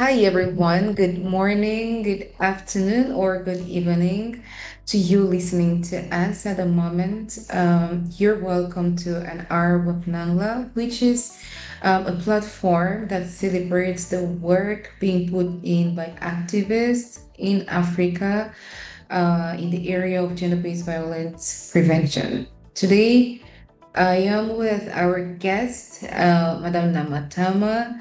Hi, everyone. Good morning, good afternoon, or good evening to you listening to us at the moment. You're welcome to an hour with NANGLA, which is a platform that celebrates the work being put in by activists in Africa in the area of gender-based violence prevention. Today, I am with our guest, Madam Namatama,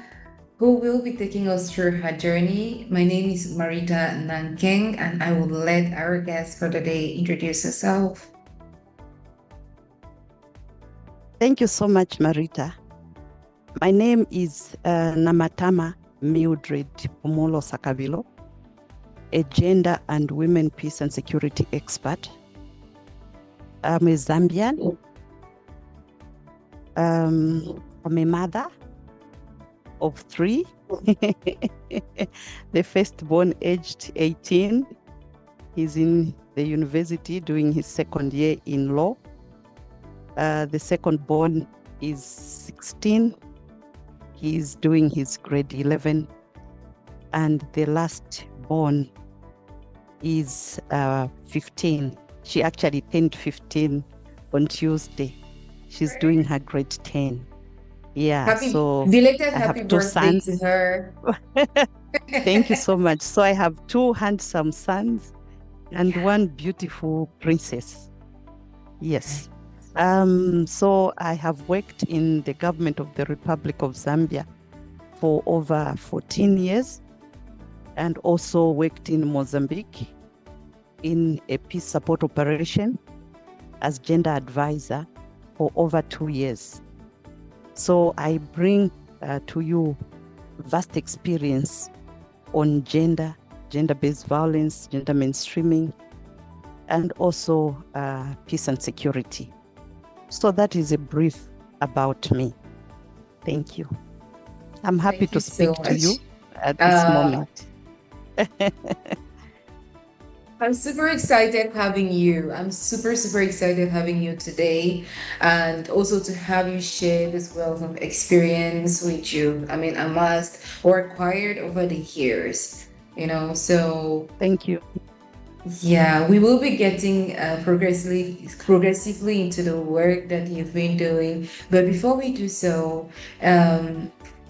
who will be taking us through her journey. My name is Marita Nankeng, and I will let our guest for the day introduce herself. Thank you so much, Marita. My name is Namatama Mildred Pomolo Sakavilo, a gender and women peace and security expert. I'm a Zambian. I'm a mother of 3. The firstborn aged 18. He's in the university doing his second year in law. The second born is 16. He's doing his grade 11. And the last born is 15. She actually turned 15 on Tuesday. She's doing her grade 10. Yeah, so Belated I happy have 2 birthday sons. to her. Thank you so much. So I have 2 handsome sons and 1 beautiful princess. Yes. So I have worked in the government of the Republic of Zambia for over 14 years and also worked in Mozambique in a peace support operation as gender advisor for over 2 years. So I bring to you vast experience on gender-based violence, gender mainstreaming, and also peace and security. So that is a brief about me. Thank you. I'm happy to speak to you at this moment. I'm super excited having you. I'm super, super excited having you today, and also to have you share this wealth of experience with you. I mean, amassed or acquired over the years, so. Thank you. Yeah, we will be getting progressively into the work that you've been doing. But before we do so,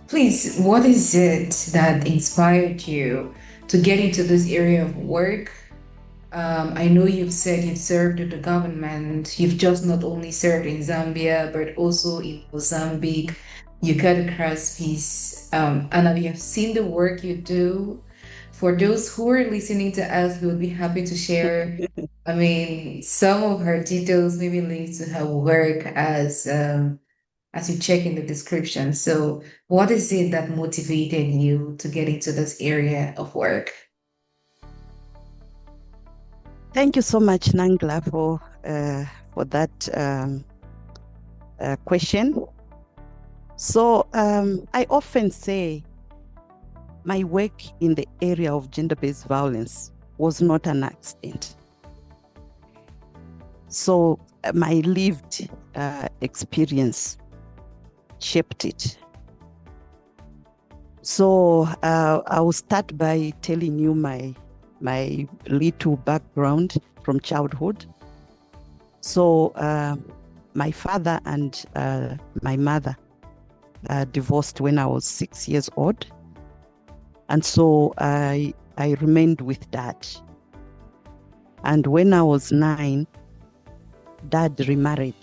please, what is it that inspired you to get into this area of work? I know you've said you've served in the government. You've just not only served in Zambia, but also in Mozambique. You cut across peace. And we have seen the work you do. For those who are listening to us, we would be happy to share, I mean, some of her details, maybe links to her work as you check in the description. So, what is it that motivated you to get into this area of work? Thank you so much, NANGLA, for that question. So I often say my work in the area of gender-based violence was not an accident. So my lived experience shaped it. So I will start by telling you my little background from childhood. So my father and my mother divorced when I was 6 years old. And so I remained with dad. And when I was 9, dad remarried.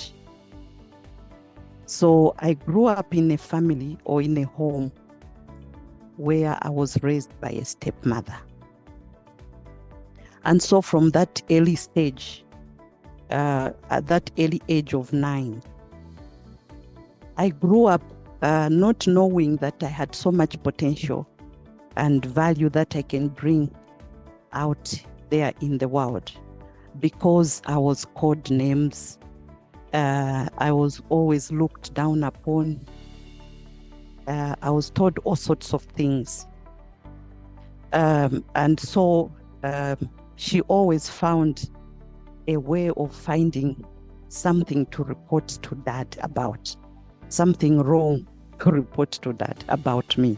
So I grew up in a family or in a home where I was raised by a stepmother. And so from that early stage, at that early age of 9, I grew up not knowing that I had so much potential and value that I can bring out there in the world, because I was called names. I was always looked down upon. I was told all sorts of things. And so she always found a way of finding something to report to dad about, something wrong to report to dad about me.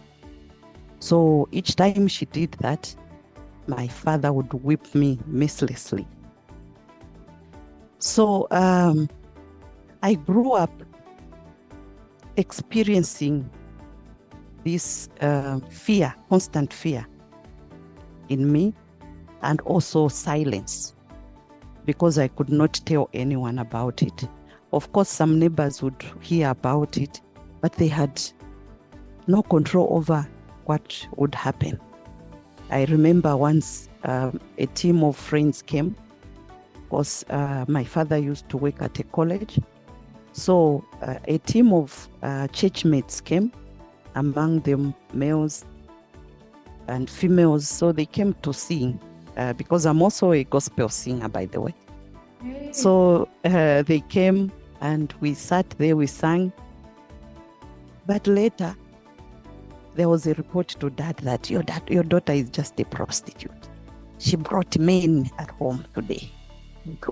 So each time she did that, my father would whip me mercilessly. So I grew up experiencing this fear, constant fear in me, and also silence, because I could not tell anyone about it. Of course, some neighbors would hear about it, but they had no control over what would happen. I remember once a team of friends came, because my father used to work at a college. So a team of church mates came, among them males and females. So they came to sing, because I'm also a gospel singer, by the way. So they came and we sat there, we sang. But later, there was a report to dad that your daughter is just a prostitute. She brought men at home today.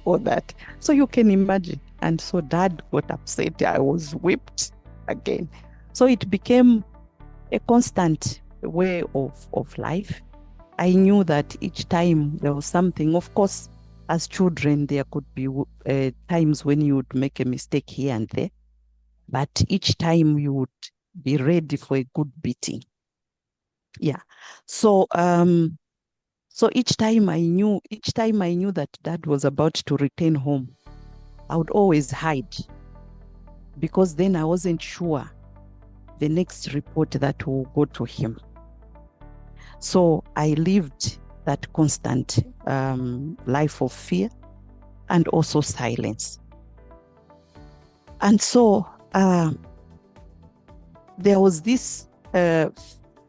All that. So you can imagine. And so dad got upset. I was whipped again. So it became a constant way of life. I knew that each time there was something, of course, as children, there could be times when you would make a mistake here and there. But each time you would be ready for a good beating. Yeah. So so each time I knew that dad was about to return home, I would always hide, because then I wasn't sure the next report that will go to him. So I lived that constant life of fear and also silence. And so there was this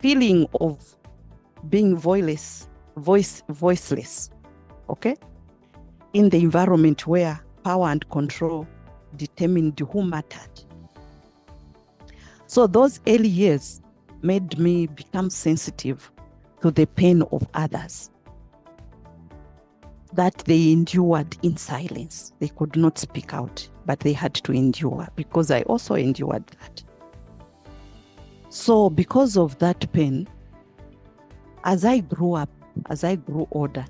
feeling of being voiceless, okay, in the environment where power and control determined who mattered. So those early years made me become sensitive to the pain of others that they endured in silence. They could not speak out, but they had to endure, because I also endured that. So because of that pain, as I grew up, as I grew older,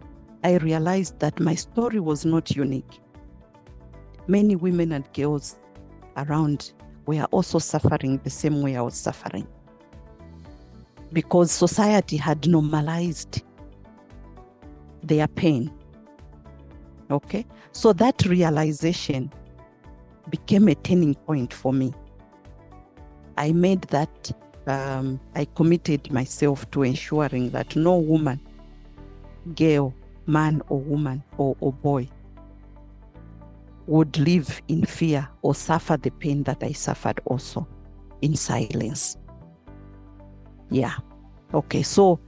I realized that my story was not unique. Many women and girls around were also suffering the same way I was suffering, because society had normalized their pain. Okay, so that realization became a turning point for me. I made that, I committed myself to ensuring that no woman, girl, man or woman or boy would live in fear or suffer the pain that I suffered also in silence. Yeah. Okay, so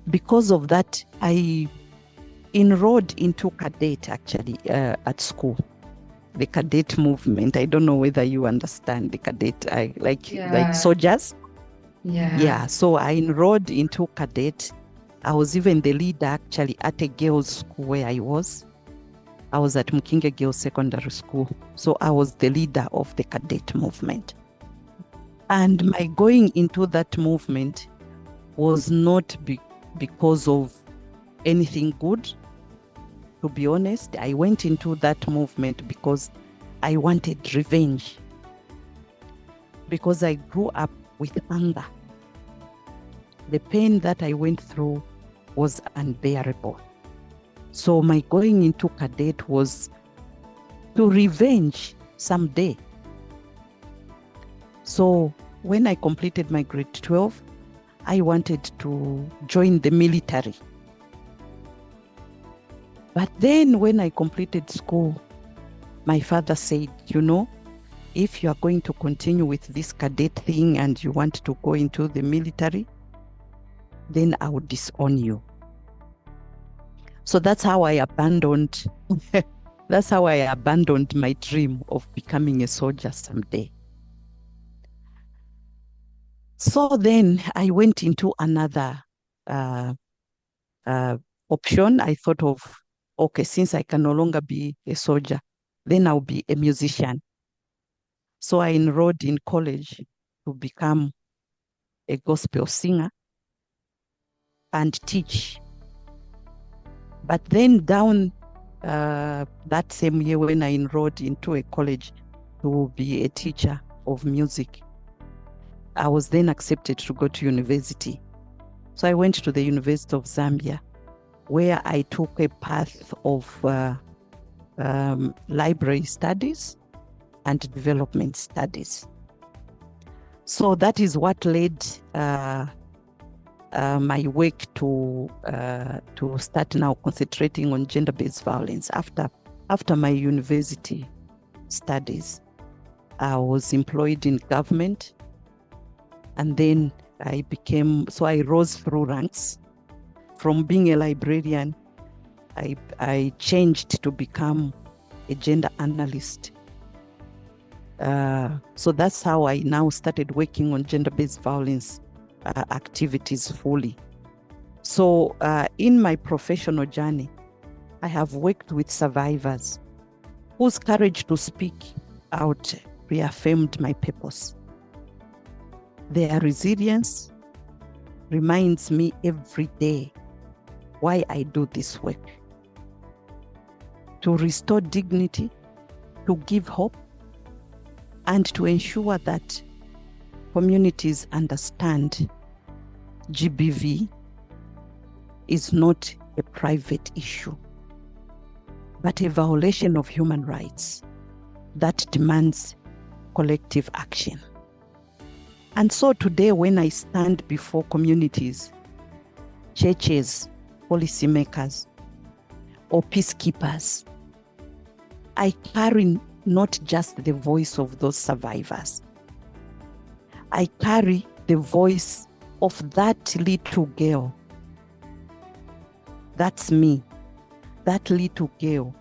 because of that, I enrolled into cadet actually at school. The cadet movement. I don't know whether you understand the cadet, like soldiers. Yeah, so I enrolled into cadet. I was even the leader actually at a girls' school where I was. I was at Mukinge Girls Secondary School. So I was the leader of the cadet movement. And my going into that movement was not because of anything good. To be honest, I went into that movement because I wanted revenge. Because I grew up with anger. The pain that I went through was unbearable. So my going into cadet was to revenge someday. So when I completed my grade 12, I wanted to join the military. But then when I completed school, my father said, you know, if you are going to continue with this cadet thing and you want to go into the military, then I would disown you. So that's how I abandoned, my dream of becoming a soldier someday. So then I went into another option. I thought of, okay, since I can no longer be a soldier, then I'll be a musician. So I enrolled in college to become a gospel singer. and teach. But then down that same year when I enrolled into a college to be a teacher of music, I was then accepted to go to university. So I went to the University of Zambia, where I took a path of library studies and development studies. So that is what led my work to start now concentrating on gender-based violence. After my university studies, I was employed in government, and then I rose through ranks. From being a librarian, I changed to become a gender analyst. So that's how I now started working on gender-based violence activities fully. So in my professional journey, I have worked with survivors whose courage to speak out reaffirmed my purpose. Their resilience reminds me every day why I do this work: to restore dignity, to give hope, and to ensure that communities understand GBV is not a private issue, but a violation of human rights that demands collective action. And so today, when I stand before communities, churches, policymakers, or peacekeepers, I carry not just the voice of those survivors. I carry the voice of that little girl. That's me, that little girl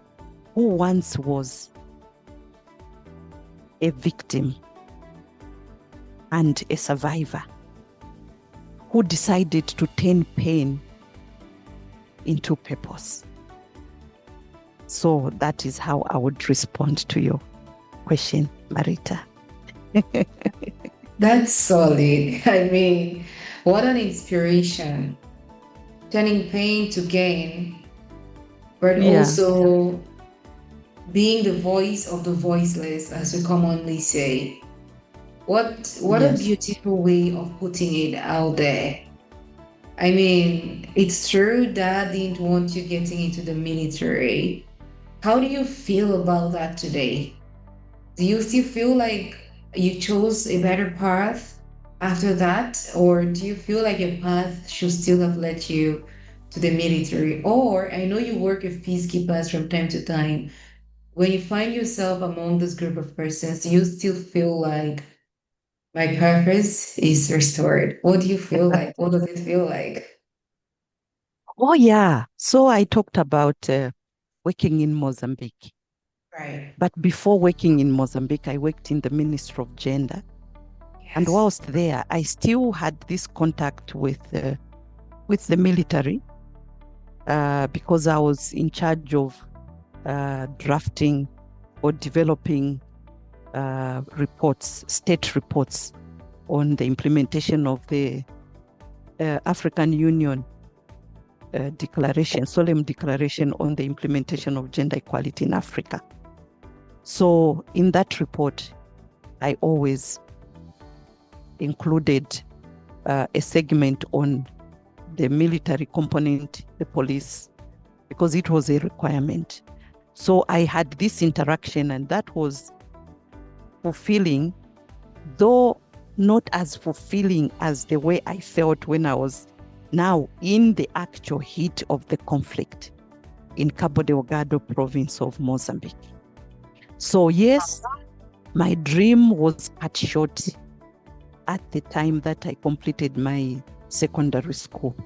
who once was a victim and a survivor, who decided to turn pain into purpose. So that is how I would respond to your question, Marita. That's solid. I mean, what an inspiration. Turning pain to gain, but also being the voice of the voiceless, as we commonly say. What a beautiful way of putting it out there. I mean, it's true Dad didn't want you getting into the military. How do you feel about that today? Do you still feel like you chose a better path after that? Or do you feel like your path should still have led you to the military? Or I know you work with peacekeepers from time to time. When you find yourself among this group of persons, do you still feel like my purpose is restored? What do you feel like? What does it feel like? Oh, yeah. So I talked about working in Mozambique. Right. But before working in Mozambique, I worked in the Ministry of Gender. Yes. And whilst there, I still had this contact with the military because I was in charge of drafting or developing reports, state reports on the implementation of the African Union declaration, solemn declaration on the implementation of gender equality in Africa. So in that report, I always included a segment on the military component, the police, because it was a requirement. So I had this interaction, and that was fulfilling, though not as fulfilling as the way I felt when I was now in the actual heat of the conflict in Cabo Delgado province of Mozambique. So yes, my dream was cut short at the time that I completed my secondary school.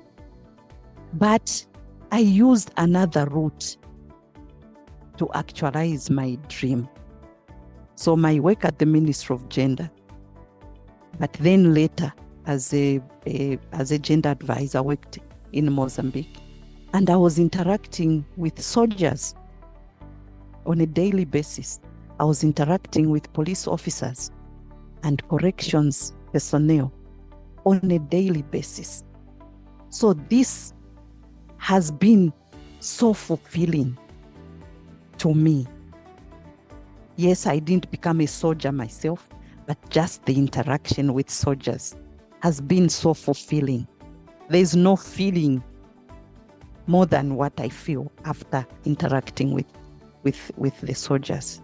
But I used another route to actualize my dream. So my work at the Ministry of Gender, but then later as a gender advisor, I worked in Mozambique. And I was interacting with soldiers on a daily basis. I was interacting with police officers and corrections personnel on a daily basis. So this has been so fulfilling to me. Yes, I didn't become a soldier myself, but just the interaction with soldiers has been so fulfilling. There's no feeling more than what I feel after interacting with the soldiers.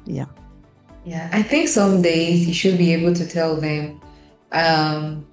Yeah. Yeah, I think some days you should be able to tell them, um,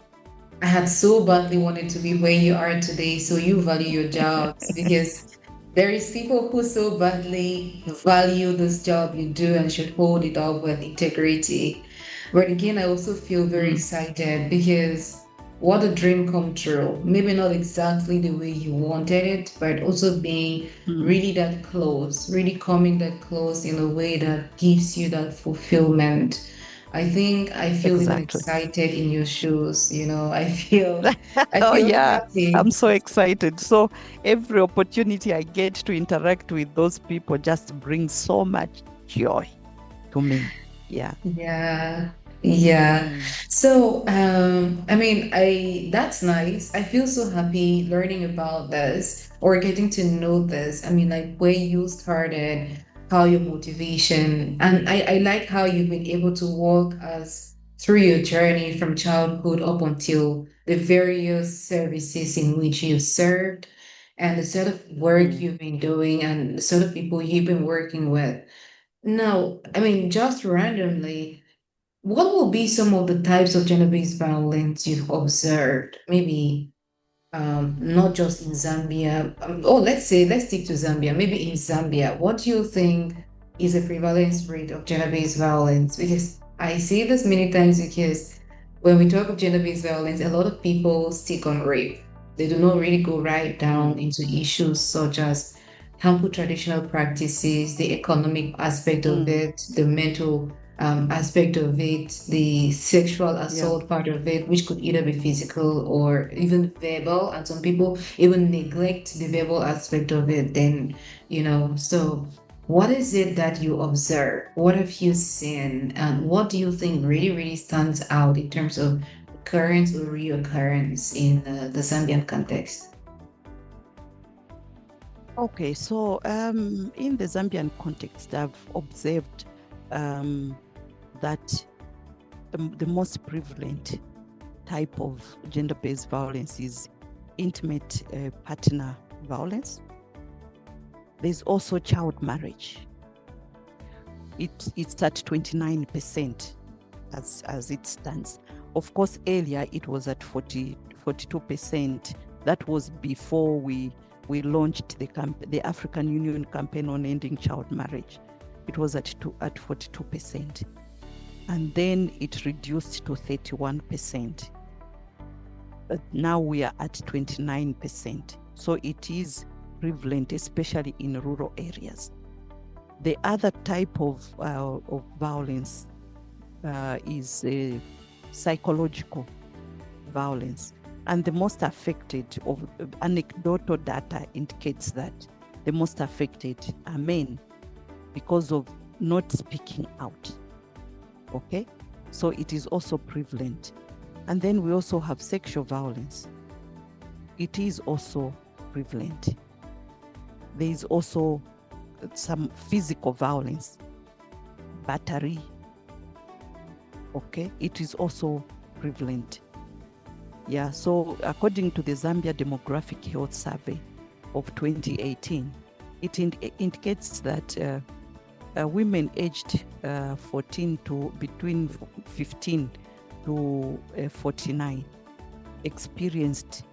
I had so badly wanted to be where you are today, so you value your jobs because there is people who so badly value this job you do and should hold it up with integrity. But again, I also feel very Mm, excited because what a dream come true. Maybe not exactly the way you wanted it, but also being mm, really that close, really coming that close in a way that gives you that fulfillment. I think I feel even exactly. excited in your shoes, I Oh, feel yeah. I'm happy. so excited. So every opportunity I get to interact with those people just brings so much joy to me. Yeah. Yeah. Yeah. Mm, So, I mean, I that's nice. I feel so happy learning about this or getting to know this. I mean, like where you started, how your motivation, and I like how you've been able to walk us through your journey from childhood up until the various services in which you served and the sort of work mm, you've been doing and the sort of people you've been working with. Now, I mean, just randomly, what will be some of the types of gender-based violence you've observed? Maybe not just in Zambia. Let's stick to Zambia. Maybe in Zambia, what do you think is the prevalence rate of gender-based violence? Because I see this many times because when we talk of gender-based violence, a lot of people stick on rape. They do not really go right down mm, into issues such as harmful traditional practices, the economic aspect of mm. it, the mental aspect of it, the sexual Yeah. assault part of it, which could either be physical or even verbal. And some people even neglect the verbal aspect of it. So what is it that you observe? What have you seen? And what do you think really, really stands out in terms of occurrence or reoccurrence in the Zambian context? Okay, so in the Zambian context, I've observed um, that the most prevalent type of gender-based violence is intimate partner violence. There's also child marriage. It's at 29% as it stands. Of course, earlier it was at 42%. That was before we launched the African Union campaign on ending child marriage. It was at 42%. And then it reduced to 31%. But now we are at 29%. So it is prevalent, especially in rural areas. The other type of violence is psychological violence. And the most affected of anecdotal data indicates that the most affected are men because of not speaking out. Okay? So it is also prevalent. And then we also have sexual violence. It is also prevalent. There is also some physical violence, battery. Okay? It is also prevalent. Yeah, so according to the Zambia Demographic Health Survey of 2018, it indicates that women aged 14 to between 15 to 49 experienced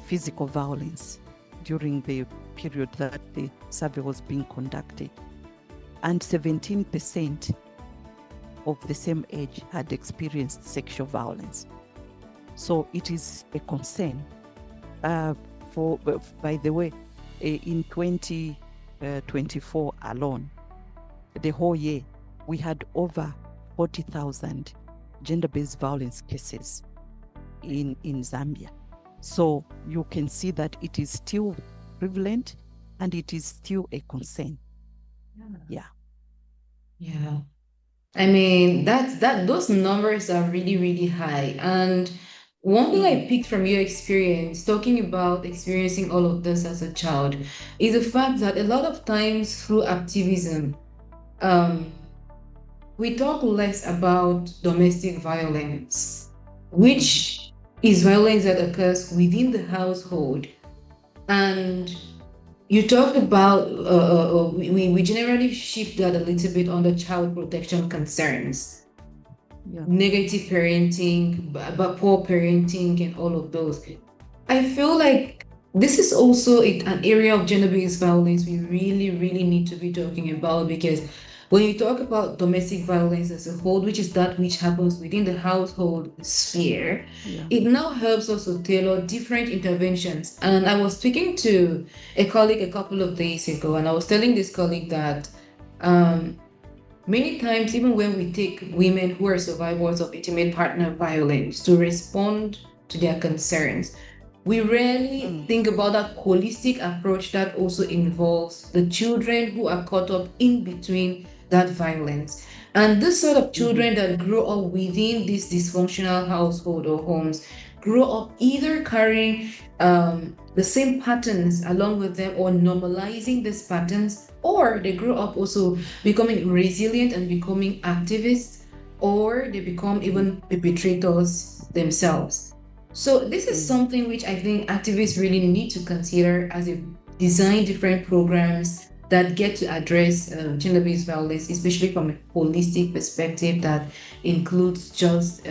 physical violence during the period that the survey was being conducted. And 17% of the same age had experienced sexual violence. So it is a concern. By the way, in 2024 alone, the whole year, we had over 40,000 gender-based violence cases in Zambia. So you can see that it is still prevalent and it is still a concern. Yeah. Yeah. I mean, that those numbers are really, really high. And One thing Mm. I picked from your experience, talking about experiencing all of this as a child, is the fact that a lot of times through activism, um, we talk less about domestic violence, Mm-hmm. which is violence that occurs within the household. And you talked about, we generally shift that a little bit on the child protection concerns, Yeah. negative parenting, but poor parenting, and all of those. I feel like this is also an area of gender-based violence we really, really need to be talking about, because when you talk about domestic violence as a whole, which is that which happens within the household sphere, Yeah. it now helps us to tailor different interventions. And I was speaking to a colleague a couple of days ago, and I was telling this colleague that um, many times, even when we take women who are survivors of intimate partner violence to respond to their concerns, we rarely Mm. think about that holistic approach that also involves the children who are caught up in between that violence. And this sort of Mm-hmm. children that grow up within this dysfunctional household or homes grow up either carrying the same patterns along with them, or normalizing these patterns, or they grow up also becoming resilient and becoming activists, or they become Mm. even perpetrators themselves. So this is Mm. something which I think activists really need to consider as they design different programs that get to address gender-based violence, especially from a holistic perspective that includes just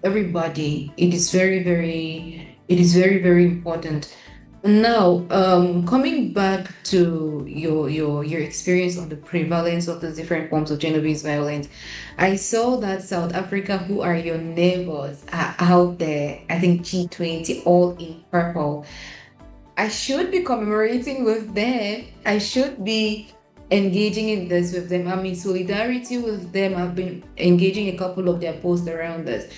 everybody. It is very, very important. Now, coming back to your experience on the prevalence of the different forms of gender-based violence, I saw that South Africa, who are your neighbors, are out there. I think G20, all in purple. I should be commemorating with them. I should be engaging in this with them. I'm in solidarity with them. I've been engaging a couple of their posts around this.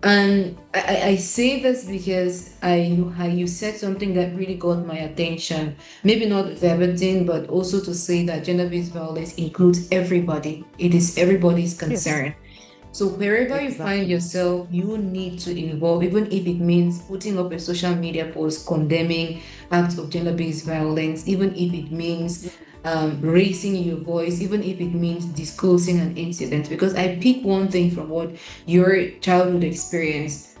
And I say this because you said something that really got my attention. Maybe not verbatim, but also to say that gender-based violence includes everybody. It is everybody's Yes, concern. So wherever you find exactly. yourself, you need to involve, even if it means putting up a social media post condemning acts of gender-based violence, even if it means Mm. raising your voice, even if it means disclosing an incident. Because I pick one thing from what your childhood experience,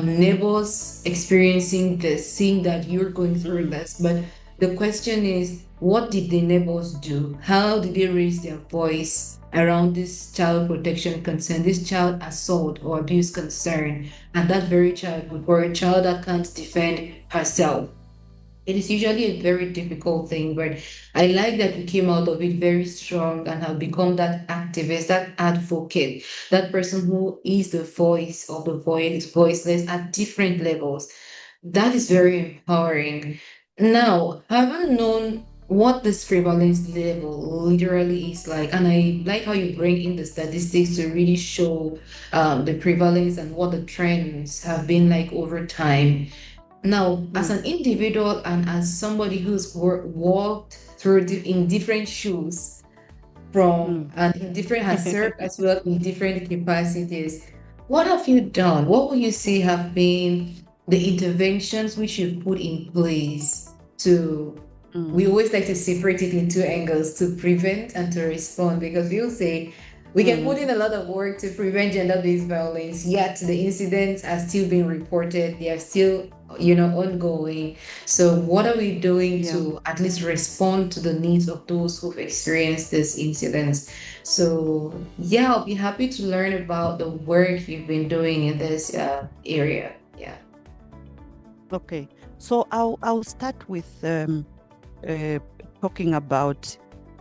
neighbors experiencing this, seeing that you're going through Mm. this. But the question is, what did the neighbors do? How did they raise their voice around this child protection concern, this child assault or abuse concern, and that very childhood, or a child that can't defend herself? It is usually a very difficult thing, but I like that you came out of it very strong and have become that activist, that advocate, that person who is the voice of the voiceless at different levels. That is very empowering. Now, having known what this prevalence level literally is like, and I like how you bring in the statistics to really show the prevalence and what the trends have been like over time. Now, as Mm. an individual and as somebody who's walked through in different shoes, from Mm. and in different has served as well in different capacities, what have you done? What would you say have been the interventions which you've put in place to, Mm. we always like to separate it in two angles, to prevent and to respond, because we'll say we can put Mm. in a lot of work to prevent gender-based violence, yet the incidents are still being reported, they are still, ongoing. So what are we doing Yeah. to at least respond to the needs of those who've experienced these incidents? So yeah, I'll be happy to learn about the work you've been doing in this area. Yeah. Okay. So I'll start with uh, talking about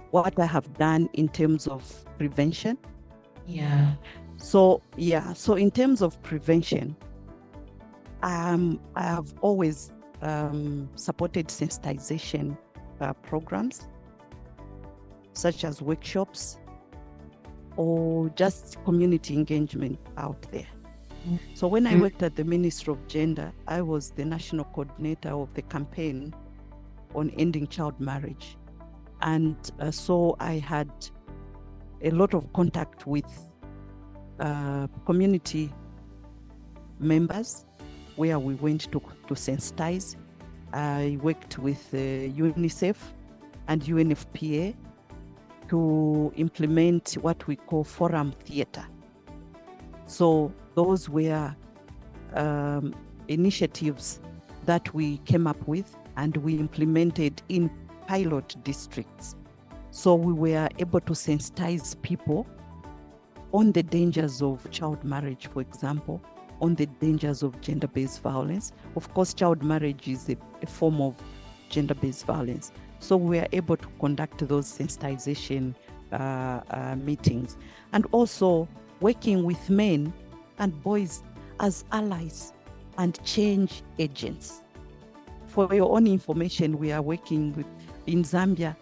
what I have done in terms of prevention. Yeah. So yeah, so in terms of prevention, I have always supported sensitization programs, such as workshops or just community engagement out there. So when I Mm. worked at the Ministry of Gender, I was the national coordinator of the campaign on ending child marriage. And so I had a lot of contact with community members where we went to sensitize. I worked with UNICEF and UNFPA to implement what we call forum theater. So those were initiatives that we came up with and we implemented in pilot districts. So we were able to sensitize people on the dangers of child marriage, for example, on the dangers of gender-based violence. Of course, child marriage is a form of gender-based violence. So we are able to conduct those sensitization meetings, and also working with men and boys as allies and change agents. For your own information, we are working with, in Zambia,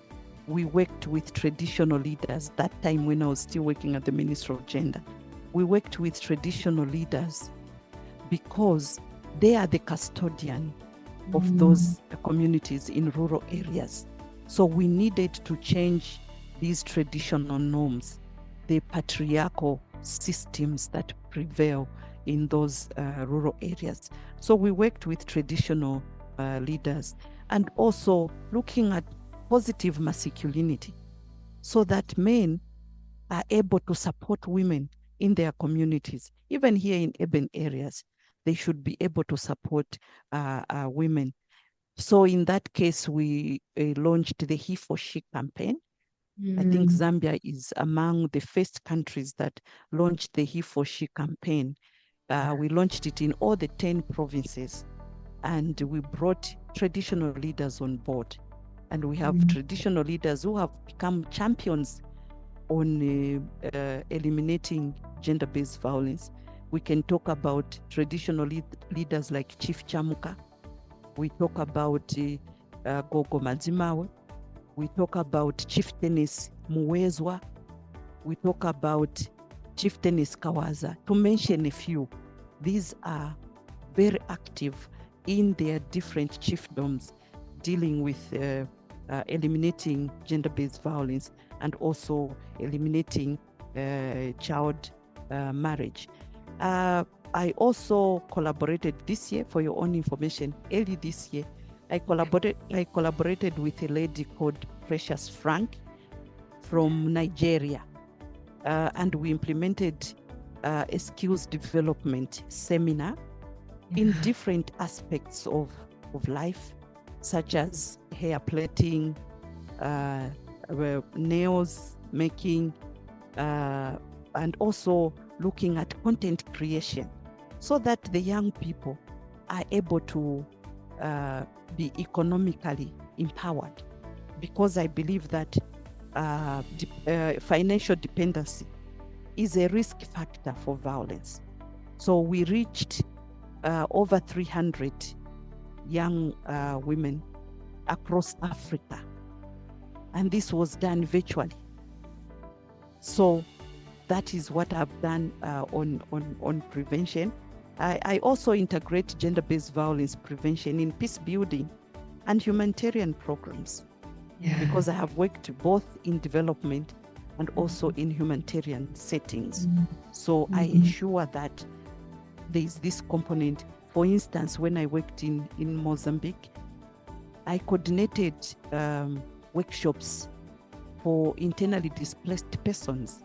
we worked with traditional leaders. That time when I was still working at the Ministry of Gender, we worked with traditional leaders because they are the custodian of those communities in rural areas. So we needed to change these traditional norms, the patriarchal systems that prevail in those rural areas. So we worked with traditional leaders, and also looking at positive masculinity so that men are able to support women in their communities. Even here in urban areas, they should be able to support women. So in that case, we launched the He for She campaign. I think Zambia is among the first countries that launched the He for She campaign. We launched it in all the 10 provinces, and we brought traditional leaders on board. And we have traditional leaders who have become champions on eliminating gender-based violence. We can talk about traditional leaders like Chief Chamuka. We talk about Gogo Madzimawe. We talk about Chieftainess Muwezwa. We talk about Chieftainess Kawaza, to mention a few. These are very active in their different chiefdoms, dealing with eliminating gender-based violence and also eliminating child marriage. I also collaborated this year, for your own information, early this year, I collaborated with a lady called Precious Frank from Nigeria, and we implemented a skills development seminar in different aspects of life, such as hair plaiting, nails making, and also looking at content creation, so that the young people are able to be economically empowered. Because I believe that financial dependency is a risk factor for violence. So we reached over 300 young women across Africa, and this was done virtually. So that is what I've done on prevention. I also integrate gender-based violence prevention in peace building and humanitarian programs, because I have worked both in development and also in humanitarian settings. So I ensure that there is this component. For instance, when I worked in Mozambique, I coordinated workshops for internally displaced persons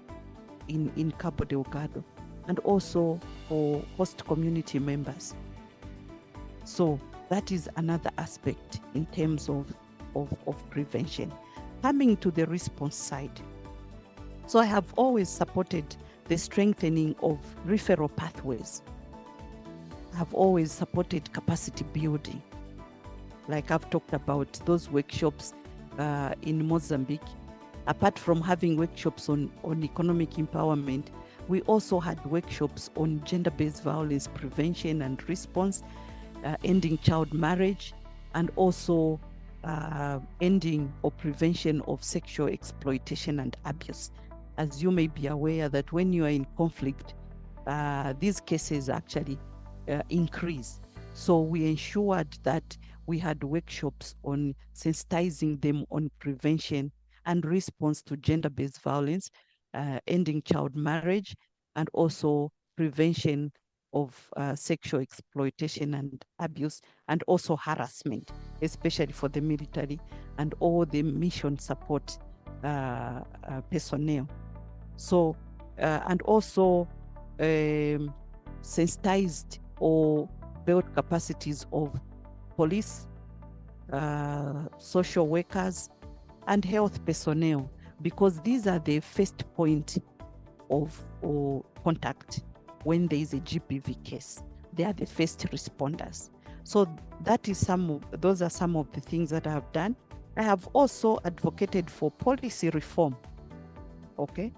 in Cabo Delgado, and also for host community members. So that is another aspect in terms of prevention. Coming to the response side, so I have always supported the strengthening of referral pathways. I have always supported capacity building. Like I've talked about those workshops in Mozambique. Apart from having workshops on economic empowerment, we also had workshops on gender-based violence prevention and response, ending child marriage, and also ending or prevention of sexual exploitation and abuse. As you may be aware that when you are in conflict, these cases actually increase. So we ensured that we had workshops on sensitizing them on prevention and response to gender-based violence, ending child marriage, and also prevention of sexual exploitation and abuse, and also harassment, especially for the military and all the mission support personnel. So, and also sensitized or built capacities of police, social workers, and health personnel, because these are the first point of contact when there is a GBV case. They are the first responders. So that is those are some of the things that I have done. I have also advocated for policy reform, okay,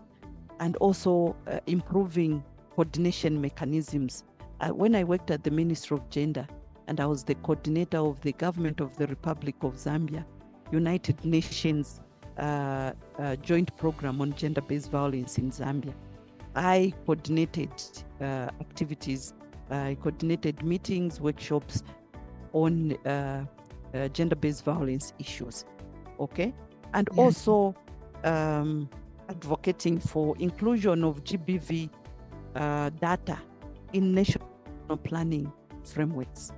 and also improving coordination mechanisms. When I worked at the Ministry of Gender, and I was the coordinator of the Government of the Republic of Zambia, United Nations joint program on gender-based violence in Zambia, I coordinated activities. I coordinated meetings, workshops on gender-based violence issues, okay? And also advocating for inclusion of GBV data in national planning frameworks,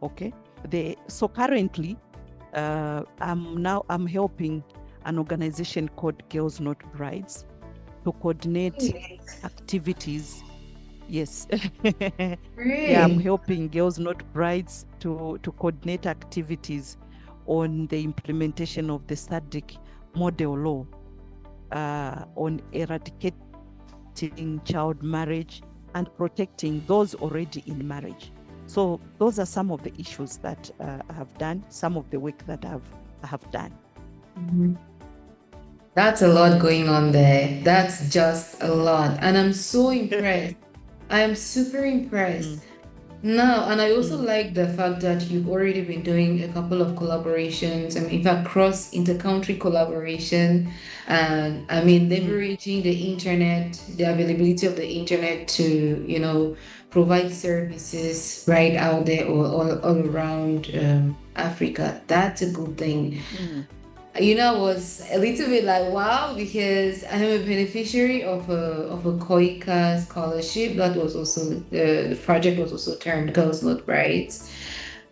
okay? So currently, I'm helping an organization called Girls Not Brides to coordinate activities. Yes. Yeah, I'm helping Girls Not Brides to coordinate activities on the implementation of the SADC model law on eradicating child marriage and protecting those already in marriage. So those are some of the issues that I have done, some of the work that I have done. Mm-hmm. That's a lot going on there. That's just a lot. And I'm so impressed. I am super impressed. Now, and I also like the fact that you've already been doing a couple of collaborations. I mean, in fact, cross inter-country collaboration, and I mean, leveraging the internet, the availability of the internet to, provide services right out there all around Africa. That's a good thing. I was a little bit like, wow, because I am a beneficiary of a COICA scholarship. That was also, the project was also termed Girls Not Brides.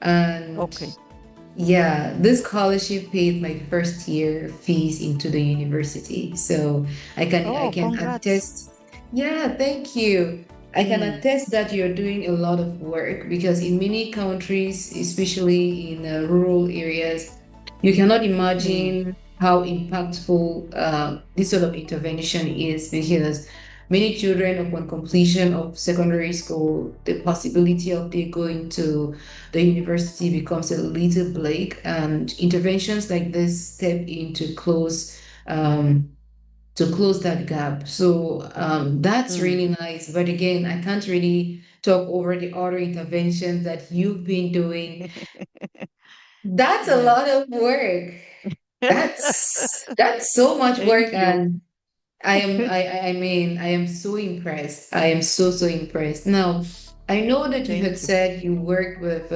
And yeah, this scholarship paid my first year fees into the university. So I can attest. Yeah, thank you. I can attest that you're doing a lot of work, because in many countries, especially in rural areas, you cannot imagine how impactful this sort of intervention is, because many children, upon completion of secondary school, the possibility of they going to the university becomes a little bleak, and interventions like this step in to close that gap. So that's really nice. But again, I can't really talk over the other interventions that you've been doing. That's a lot of work. That's so much work, and I am so impressed. I am so impressed. Now, I know that you had said you worked with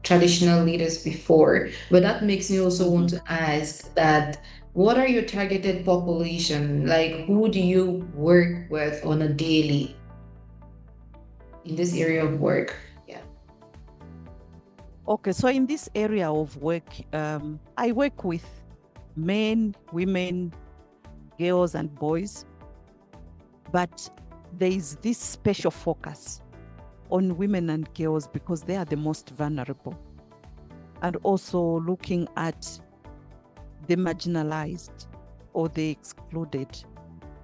traditional leaders before, but that makes me also want to ask that, what are your targeted population? Like, who do you work with on a daily in this area of work? Yeah. Okay, so in this area of work, I work with men, women, girls, and boys, but there is this special focus on women and girls because they are the most vulnerable, and also looking at the marginalized or the excluded.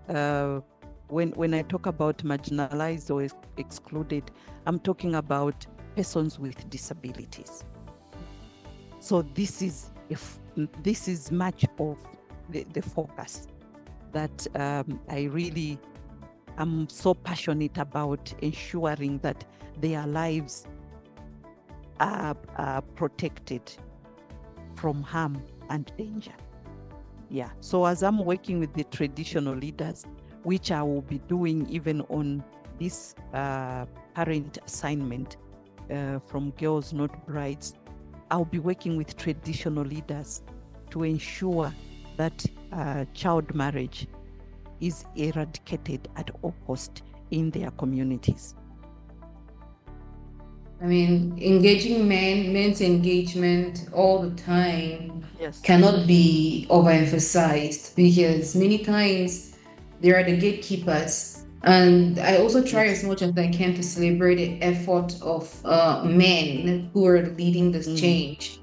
When I talk about marginalized or excluded, I'm talking about persons with disabilities. So this is much of the focus that I really am so passionate about, ensuring that their lives are protected from harm and danger. Yeah, so as I'm working with the traditional leaders, which I will be doing even on this current assignment from Girls Not Brides, I'll be working with traditional leaders to ensure that child marriage is eradicated at all cost in their communities. I mean, engaging men's engagement all the time Yes. cannot be overemphasized because many times they are the gatekeepers. And I also try as Yes. much as I can to celebrate the effort of men who are leading this Mm. change,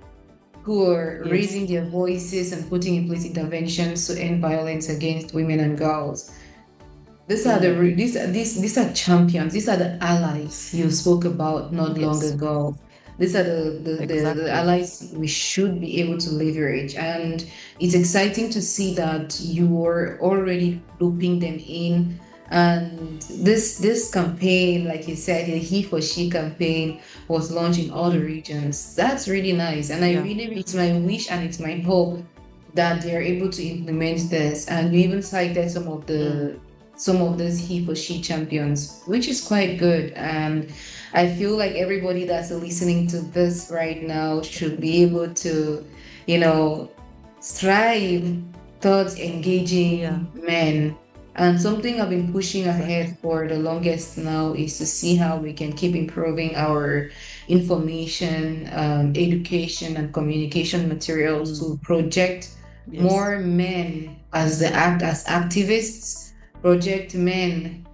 who are Yes. raising their voices and putting in place interventions to end violence against women and girls. These are Mm. these are champions. These are the allies you spoke about not long Yes. ago. These are the Exactly. allies we should be able to leverage. And it's exciting to see that you are already looping them in. And this campaign, like you said, the He for She campaign was launched in all the Mm. regions. That's really nice. And I Yeah. really, it's my wish and it's my hope that they're able to implement this. And you even cited Mm. some of those he for she champions, which is quite good. And I feel like everybody that's listening to this right now should be able to, you know, strive towards Yeah. engaging men. And something I've been pushing Exactly. ahead for the longest now is to see how we can keep improving our information, education, and communication materials Mm. to project Yes. more men as as activists, project men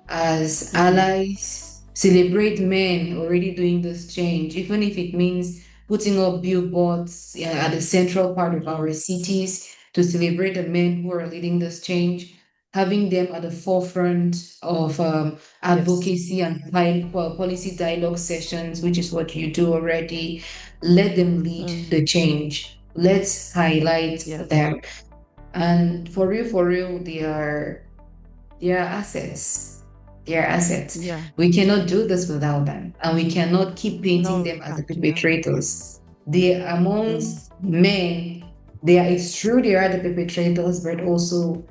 as Mm. allies, celebrate men already doing this change, even if it means putting up billboards at the central part of our Mm. cities to celebrate the men who are leading this change, having them at the forefront of Yes. advocacy and policy dialogue sessions, which is what you do already. Let them lead Mm. the change. Let's highlight Yes. them. And for real, they are assets. They are assets. Yeah. We cannot do this without them, and we cannot keep painting No, them we as the can't. Yeah. perpetrators. They are Mm. amongst men. They are. It's true they are the perpetrators, but also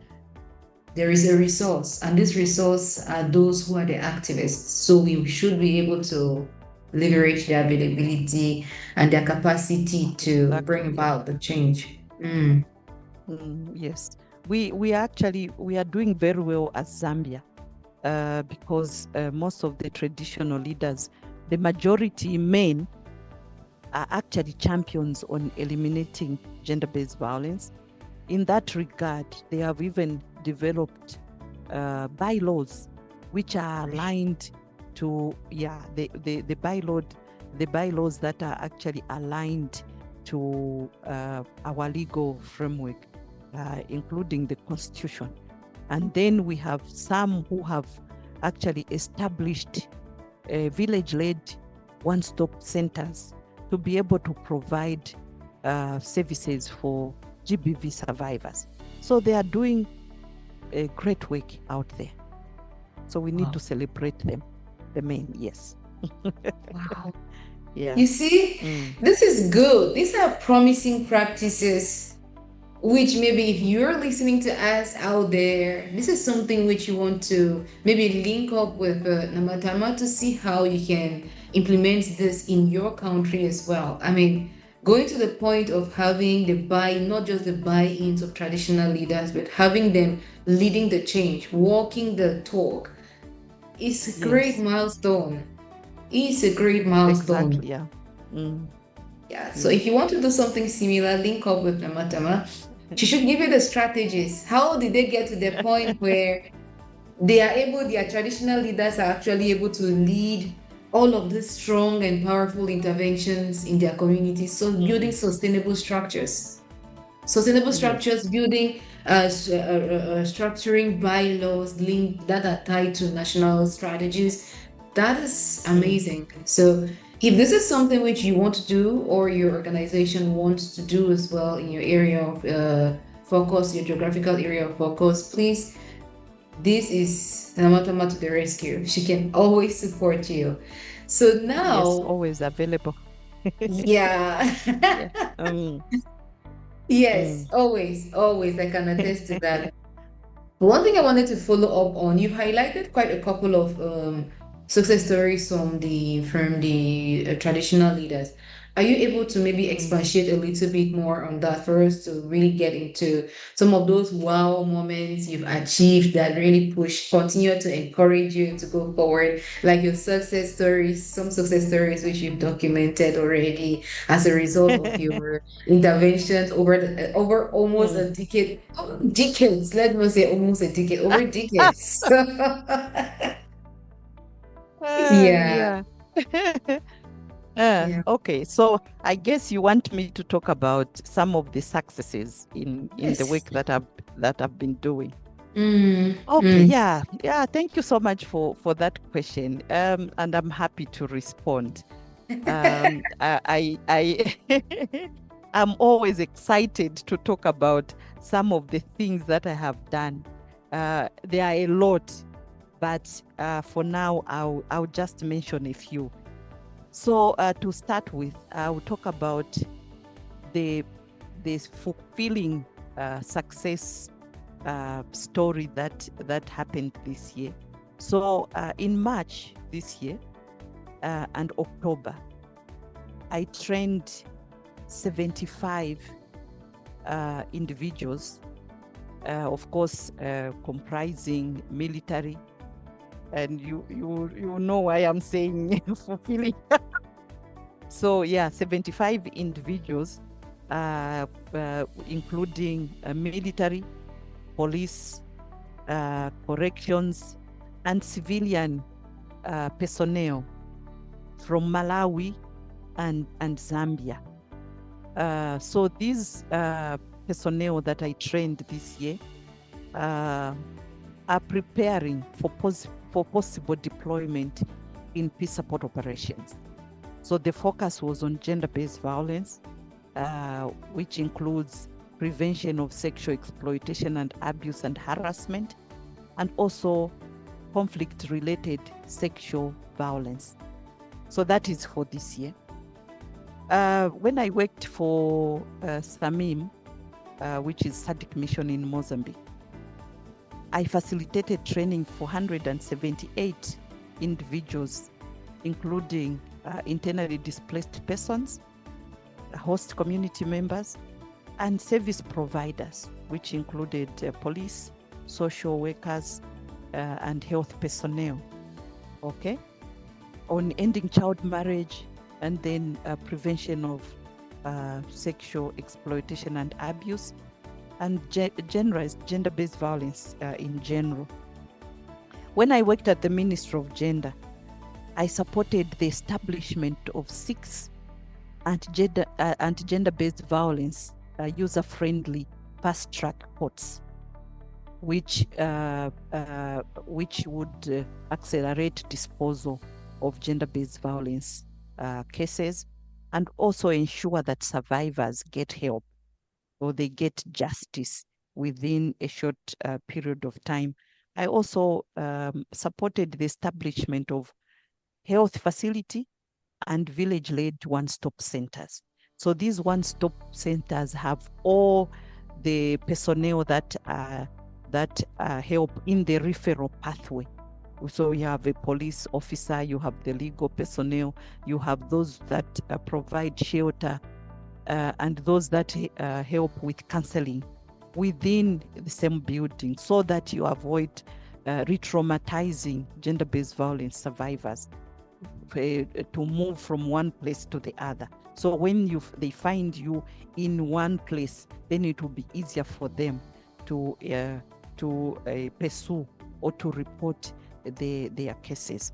there is a resource, and this resource are those who are the activists. So we should be able to leverage their availability and their capacity to bring Exactly. Yeah. about the change. Mm. Mm. Yes. We are doing very well as Zambia, because most of the traditional leaders, the majority men, are actually champions on eliminating gender-based violence. In that regard, they have even developed bylaws which are aligned to, yeah, the bylaws that are actually aligned to our legal framework, including the constitution. And then we have some who have actually established village-led one-stop centers to be able to provide services for GBV survivors. So they are doing a great work out there. So we need Wow. to celebrate them, the men, yes. Wow. Yeah. You see, Mm. this is good. These are promising practices, which maybe if you're listening to us out there, this is something which you want to maybe link up with Namatama to see how you can implement this in your country as well. I mean, going to the point of having the not just the buy-ins of traditional leaders, but having them leading the change, walking the talk, is a great Yes, milestone. It's a great milestone. exactly. Yeah. Mm. Yeah, so Yeah. if you want to do something similar, link up with Namatama. She should give you the strategies. How did they get to the point where their traditional leaders are actually able to lead all of these strong and powerful interventions in their communities? So building Mm. sustainable structures. Sustainable Yes. structures, building, structuring bylaws linked that are tied to national strategies. That is Mm. amazing. So, if this is something which you want to do, or your organization wants to do as well in your area of focus, your geographical area of focus, please, this is Namatama to the rescue. She can always support you. So Yes, now, always available. yeah. Yeah. Mm. Yes, Mm. always, always. I can attest to that. One thing I wanted to follow up on, you've highlighted quite a couple of success stories from the traditional leaders. Are you able to maybe Mm. expatiate a little bit more on that for us to really get into some of those wow moments you've achieved that really continue to encourage you to go forward, like your success stories, some success stories which you've documented already as a result of your interventions over almost Mm. a decade, decades, let me say almost a decade, over decades. Yeah, Yeah. yeah. Okay, so I guess you want me to talk about some of the successes in the Yes. work that I've been doing. Mm, Okay, mm. yeah. Thank you so much for that question. And I'm happy to respond. I I'm always excited to talk about some of the things that I have done. There are a lot, but for now, I'll just mention a few. So to start with, I'll talk about the fulfilling success story that happened this year. So in March this year and October, I trained 75 individuals, of course, comprising military. And you know why I'm saying fulfilling. So yeah, 75 individuals, including military, police, corrections, and civilian personnel from Malawi and Zambia. So these personnel that I trained this year are preparing for possible deployment in peace support operations. So the focus was on gender-based violence, which includes prevention of sexual exploitation and abuse and harassment, and also conflict-related sexual violence. So that is for this year. When I worked for SAMIM, which is SADC mission in Mozambique, I facilitated training for 178 individuals, including internally displaced persons, host community members, and service providers, which included police, social workers, and health personnel. Okay, on ending child marriage and then prevention of sexual exploitation and abuse, and gender-based violence in general. When I worked at the Ministry of Gender, I supported the establishment of 6 anti-gender-based violence user-friendly fast-track courts, which would accelerate disposal of gender-based violence cases, and also ensure that survivors get help or they get justice within a short period of time. I also supported the establishment of health facility and village-led one-stop centers. So these one-stop centers have all the personnel that help in the referral pathway. So you have a police officer, you have the legal personnel, you have those that provide shelter, and those that help with counseling within the same building, so that you avoid re-traumatizing gender-based violence survivors to move from one place to the other. So when they find you in one place, then it will be easier for them to pursue or to report their cases.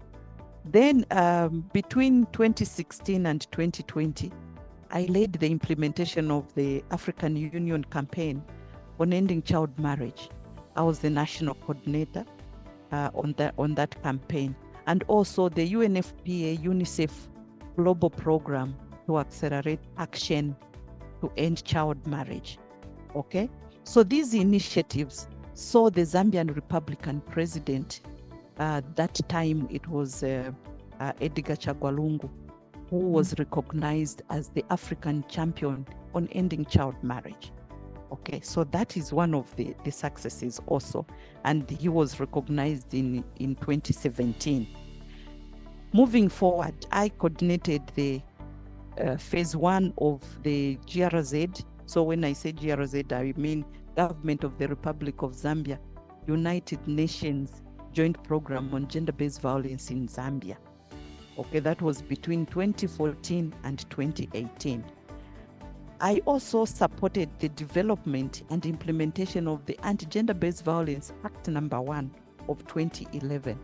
Then between 2016 and 2020, I led the implementation of the African Union campaign on ending child marriage. I was the national coordinator on that campaign, and also the UNFPA UNICEF global program to accelerate action to end child marriage. Okay, so these initiatives saw the Zambian Republican president, that time it was Edgar Chagwalungu, who was recognized as the African champion on ending child marriage. Okay, so that is one of the successes also, and he was recognized in 2017. Moving forward, I coordinated the phase one of the GRZ. So when I say GRZ, I mean Government of the Republic of Zambia, United Nations Joint Program on Gender-Based Violence in Zambia. Okay, that was between 2014 and 2018. I also supported the development and implementation of the Anti-Gender-Based Violence Act number 1 of 2011,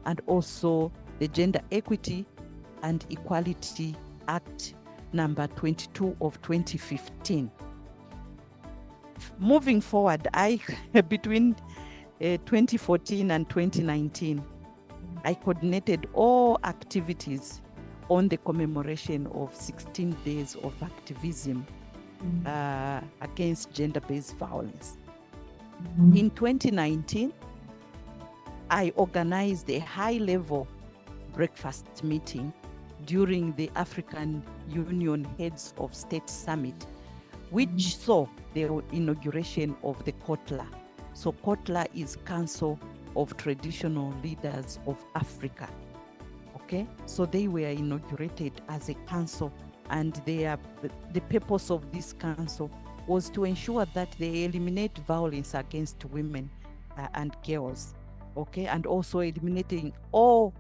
and also the Gender Equity and Equality Act number 22 of 2015. Moving forward, between 2014 and 2019, I coordinated all activities on the commemoration of 16 days of activism against gender-based violence. In 2019, I organized a high-level breakfast meeting during the African Union Heads of State Summit, which saw the inauguration of the KOTLA. So KOTLA is Council of Traditional Leaders of Africa. Okay, so they were inaugurated as a council, and the purpose of this council was to ensure that they eliminate violence against women and girls, okay, and also eliminating all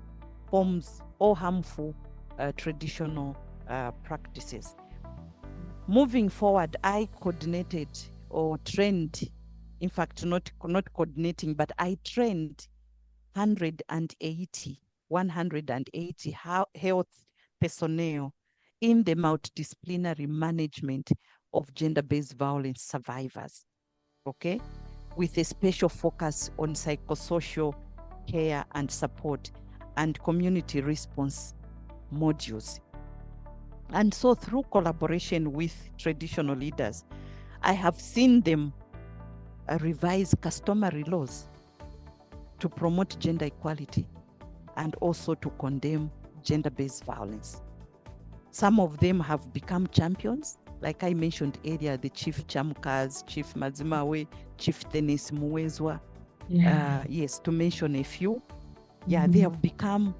forms, all harmful traditional practices. Moving forward, I coordinated or trained, in fact, not coordinating, but I trained 180 health personnel in the multidisciplinary management of gender-based violence survivors, okay, with a special focus on psychosocial care and support and community response modules. And so through collaboration with traditional leaders, I have seen them revise customary laws to promote gender equality and also to condemn gender-based violence. Some of them have become champions, like I mentioned earlier, the Chief Chamkas, Chief Mazimawe, Chief Dennis Muwezwa. Yes, to mention a few. Yeah, they have become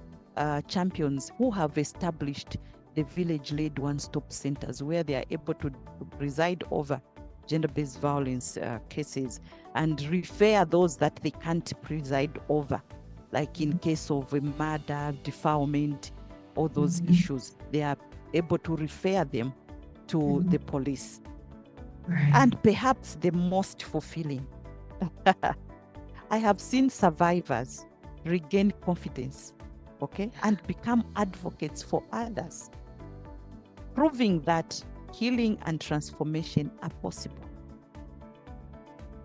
champions who have established the village-led one-stop centers where they are able to preside over gender-based violence cases and refer those that they can't preside over, like in case of a murder, defilement, all those issues. They are able to refer them to the police. Right. And perhaps the most fulfilling, I have seen survivors regain confidence, okay, and become advocates for others, proving that healing and transformation are possible.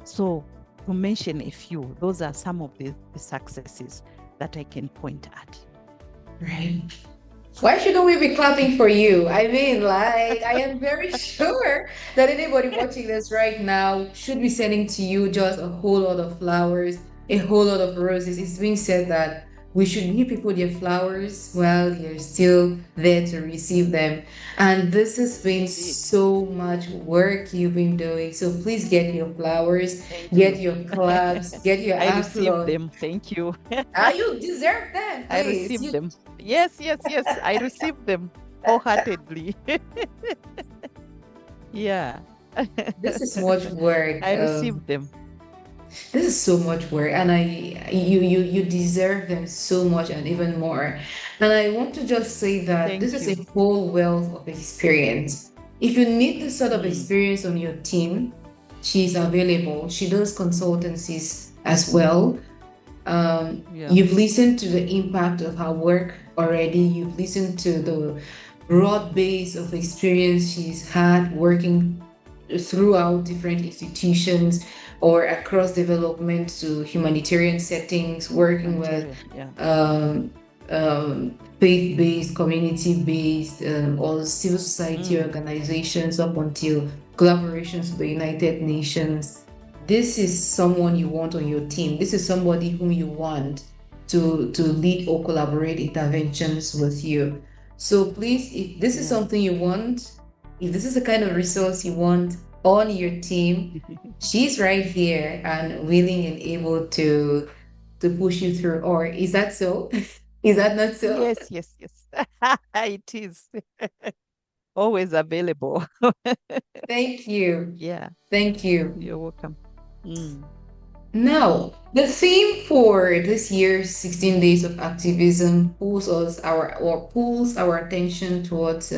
So, to mention a few, those are some of the successes that I can point at. Right. Why shouldn't we be clapping for you? I mean, like, I am very sure that anybody watching this right now should be sending to you just a whole lot of flowers, a whole lot of roses. It's being said that we should give people their flowers while they're still there to receive them. And this has been so much work you've been doing. So please get your flowers, get your claps, get your I received applause. them. Thank you. You deserve them, I please. received them. Yes. I received them wholeheartedly. Yeah. This is much work. I received them. This is so much work, and you deserve them so much and even more. And I want to just say that Thank this is you. a whole wealth of experience. If you need this sort of Mm. experience on your team, she's available. She does consultancies as well. Yeah. You've listened to the impact of her work already. You've listened to the broad base of experience she's had working throughout different institutions or across development to humanitarian settings, working with Yeah. faith-based, community-based, or civil society organizations up until collaborations with the United Nations. This is someone you want on your team. This is somebody whom you want to lead or collaborate interventions with you. So please, if this is something you want, if this is the kind of resource you want on your team, she's right here and willing and able to push you through. Or is that so? Is that not so? Yes. It is. always available. Thank you. Yeah, Thank you. you're welcome. Mm. Now, the theme for this year's 16 Days of Activism pulls our attention towards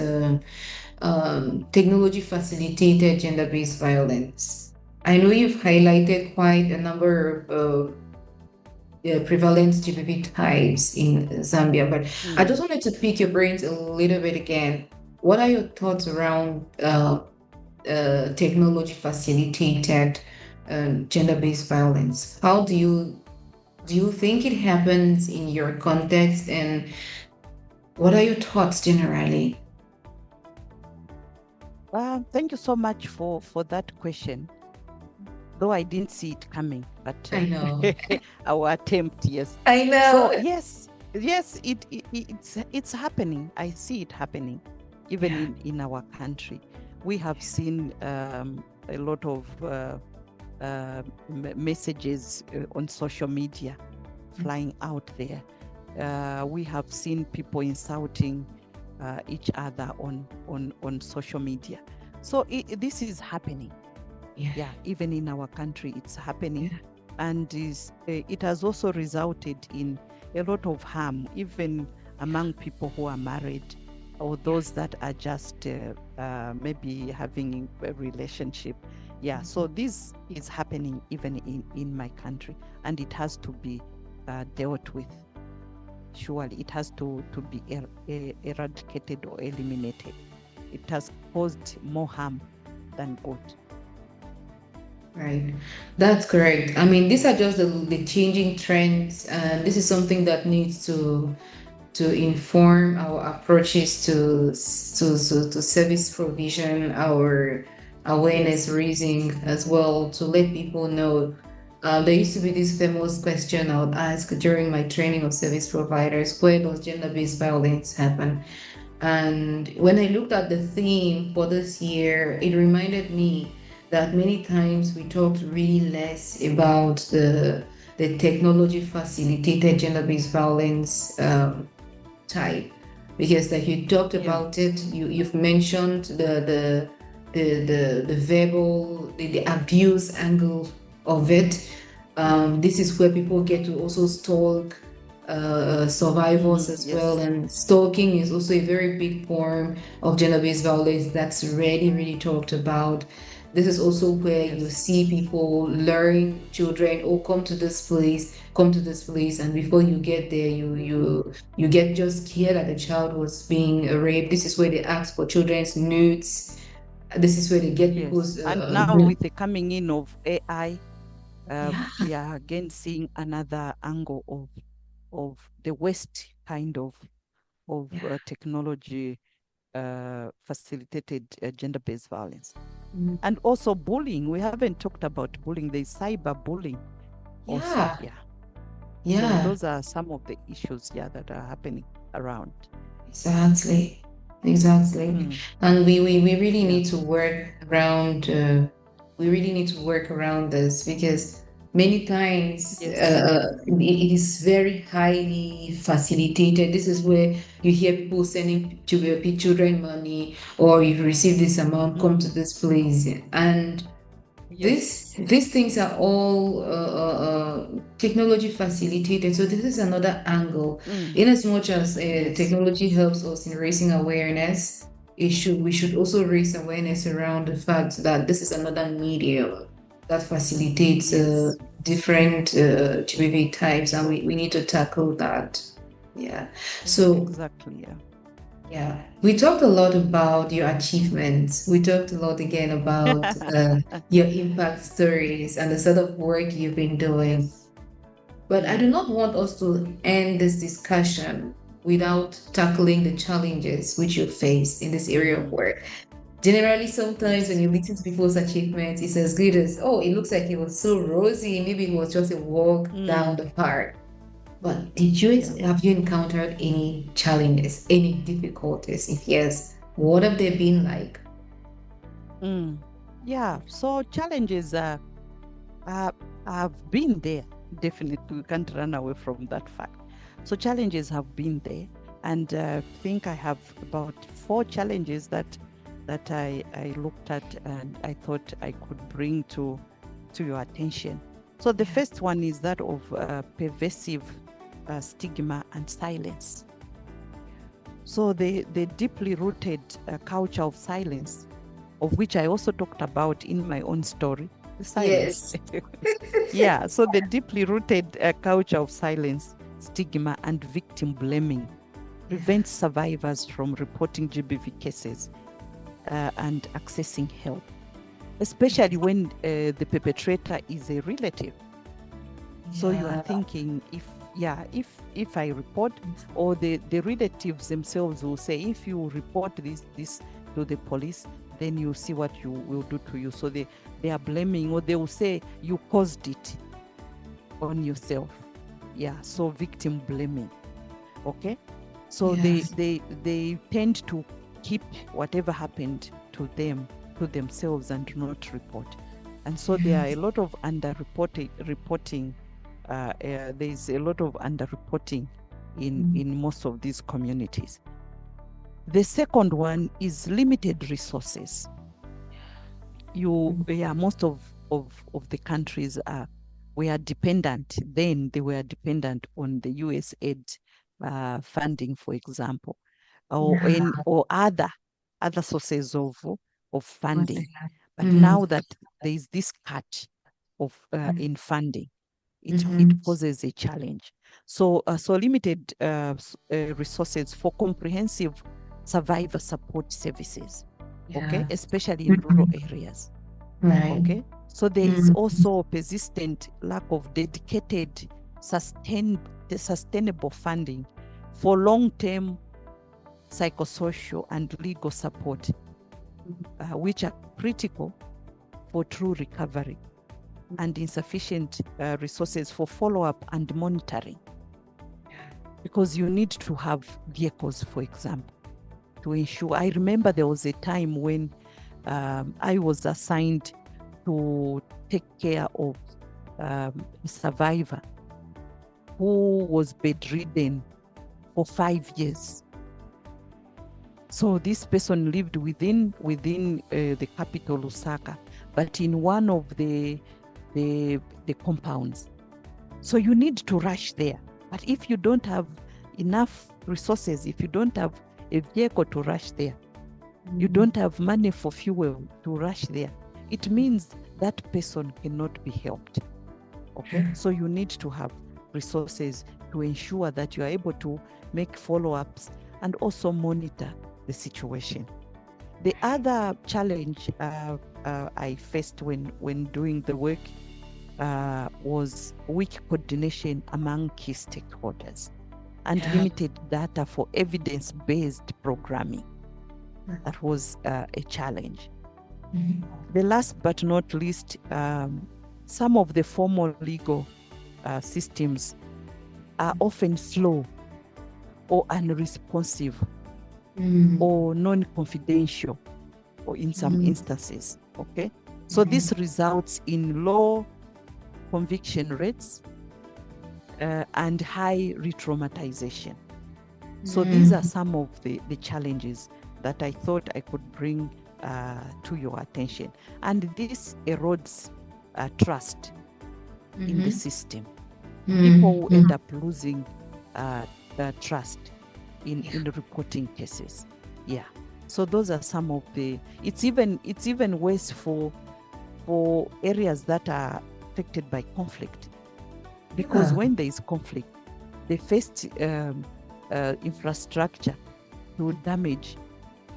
technology facilitated gender-based violence. I know you've highlighted quite a number of prevalent GBV types in Zambia, but I just Mm. wanted to pick your brains a little bit again. What are your thoughts around technology facilitated gender-based violence? How do you think it happens in your context, and what are your thoughts generally? Thank you so much for that question. Though I didn't see it coming, but I know. our attempt, yes. I So know. yes, it's happening. I see it happening, even Yeah. in our country. We have seen a lot of messages on social media flying out there. We have seen people insulting each other on social media. So this is happening. Yeah. Yeah, even in our country, it's happening. Yeah. And it has also resulted in a lot of harm, even among people who are married or those that are just maybe having a relationship. Yeah, so this is happening even in my country, and it has to be dealt with. Surely it has to be eradicated or eliminated. It has caused more harm than good. Right. That's correct. I mean, these are just the changing trends, and this is something that needs to inform our approaches to service provision, our awareness Yes. raising as well, to let people know. There used to be this famous question I would ask during my training of service providers: where does gender-based violence happen? And when I looked at the theme for this year, it reminded me that many times we talked really less about the technology facilitated gender-based violence type, because like you talked Yeah. about it, you've mentioned the verbal, the abuse angle of it. This is where people get to also stalk survivors as well, Yes. and stalking is also a very big form of gender-based violence that's really talked about. This is also where you Yes. see people luring children, oh, come to this place, and before you get there, you get just hear that the child was being raped. This is where they ask for children's nudes. This is where they get Yes. people's And now with the coming in of AI, yeah. we are again seeing another angle of the West kind of Yeah. technology facilitated gender-based violence. Mm. And also bullying. We haven't talked about bullying. There's cyberbullying also. Yeah. Yeah. So Yeah. those are some of the issues, yeah, that are happening around. Exactly. Exactly. Mm, And we really yeah. need to work around we really need to work around this, because many times Yes. it is very highly facilitated. This is where you hear people sending children money, or you receive this amount, come to Mm, this place. And yes. these things are all technology facilitated. So this is another angle. Mm, In as much as yes. technology helps us in raising awareness, we should also raise awareness around the fact that this is another medium that facilitates Yes. different GBV types, and we need to tackle that. Yeah. So Exactly. Yeah. yeah, we talked a lot about your achievements. We talked a lot again about your impact stories and the sort of work you've been doing. Yes. But I do Mm, not want us to end this discussion without tackling the challenges which you face in this area of mm, work. Generally, sometimes when yes. you listen to people's achievements, it's as good as, oh, it looks like it was so rosy. Maybe it was just a walk down Mm, the park. But did you yeah. have you encountered any challenges, any difficulties? If yes, what have they been like? Mm, yeah. So challenges uh, have been there. Definitely, we can't run away from that fact. So challenges have been there, and I think I have about four challenges that that I looked at and I thought I could bring to your attention. So the Yeah. first one is that of pervasive stigma and silence. So the deeply rooted culture of silence, of which I also talked about in my own story, the silence. Yes. Yeah, so the deeply rooted culture of silence, stigma, and victim blaming Yeah. prevents survivors from reporting GBV cases and accessing help, especially when the perpetrator is a relative. So you are Yeah. thinking, if I report, or the relatives themselves will say, if you report this to the police, then you see what you will do to you. So they are blaming, or they will say you caused it on yourself. Yeah, so victim blaming. Okay. So Yeah. they tend to keep whatever happened to them to themselves and not report. And so there Yeah. are a lot of reporting. There's a lot of underreporting Mm. in most of these communities. The second one is limited resources. Mm. Yeah, most of the countries are were dependent. Then they were dependent on the US aid funding, for example, Yeah. or other sources of What's funding. that? But Mm. now that there is this cut of Mm. in funding, it Mhm. poses a challenge. So limited resources for comprehensive survivor support services, okay, Yeah. especially in rural Mhm. areas, Right. okay. So there is Mm. also persistent lack of dedicated, sustainable funding for long-term psychosocial and legal support, which are critical for true recovery, and insufficient resources for follow-up and monitoring, because you need to have vehicles, for example, to ensure. I remember there was a time when I was assigned to take care of a survivor who was bedridden for 5 years. So this person lived within the capital, Lusaka, but in one of the compounds. So you need to rush there. But if you don't have enough resources, if you don't have a vehicle to rush there, you Mm. don't have money for fuel to rush there, it means that person cannot be helped. Okay, so you need to have resources to ensure that you are able to make follow-ups and also monitor the situation. The other challenge I faced when doing the work was weak coordination among key stakeholders and Yeah. limited data for evidence-based programming. That was a challenge. Mhm. The last but not least, some of the formal legal systems are often slow or unresponsive Mm. or non-confidential, or in some Mm. instances. Okay, so Mhm. this results in low conviction rates and high re-traumatization. So these are Mm. some of the challenges that I thought I could bring to your attention. And this erodes trust in the Mhm. system. People Mm. will end Mm. up losing uh, trust Yeah. in reporting cases. Yeah. So those are some of the. It's even worse for areas that are affected by conflict, because Yeah. when there is conflict, the first infrastructure to damage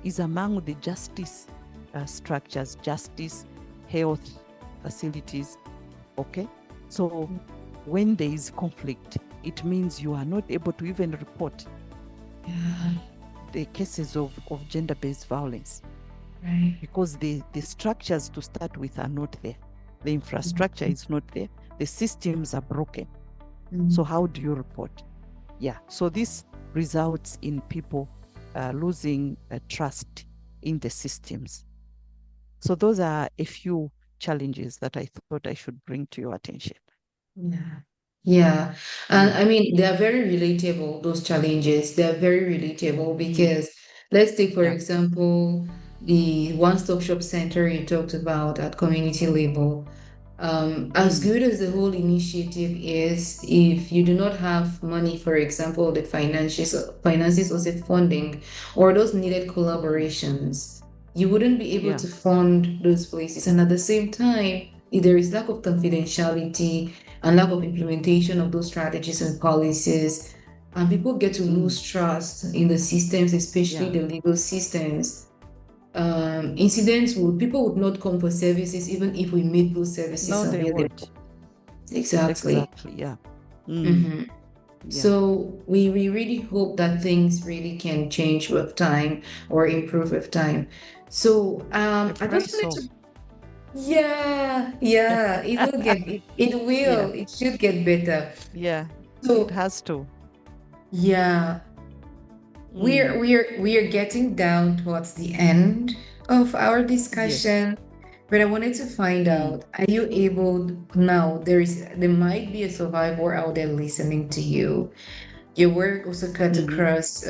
is among the justice structures, justice, health facilities. Okay, so when there is conflict, it means you are not able to even report Yeah. the cases of gender-based violence, Right. because the structures to start with are not there. The infrastructure is not there. The systems are broken. So Mm. how do you report? Yeah. So this results in people losing trust in the systems. So those are a few challenges that I thought I should bring to your attention. Yeah. Yeah. And Yeah. I mean, they are very relatable, those challenges. They are very relatable because let's take, for Yeah. example, the one-stop shop center you talked about at community level. As Mm, good as the whole initiative is, if you do not have money, for example, the finances or the funding or those needed mm, collaborations, you wouldn't be able yeah, to fund those places. And at the same time, if there is lack of confidentiality and lack of implementation of those strategies and policies, and people get to mm, lose trust in the systems, especially yeah. the legal systems. Incidents would people would not come for services even if we made those services No, they would. available. Exactly. Exactly. Yeah. Mm, Mhm. yeah. So we really hope that things really can change with time or improve with time. So I I pray just wanted so. to, yeah, yeah, it will it Yeah. will, it should get better. Yeah. It So has to. yeah, Mm, we're getting down towards the end of our yes. discussion, but I wanted to find Mm, out, are you able now? There might be a survivor out there listening to you. Your work also cuts mm-hmm. across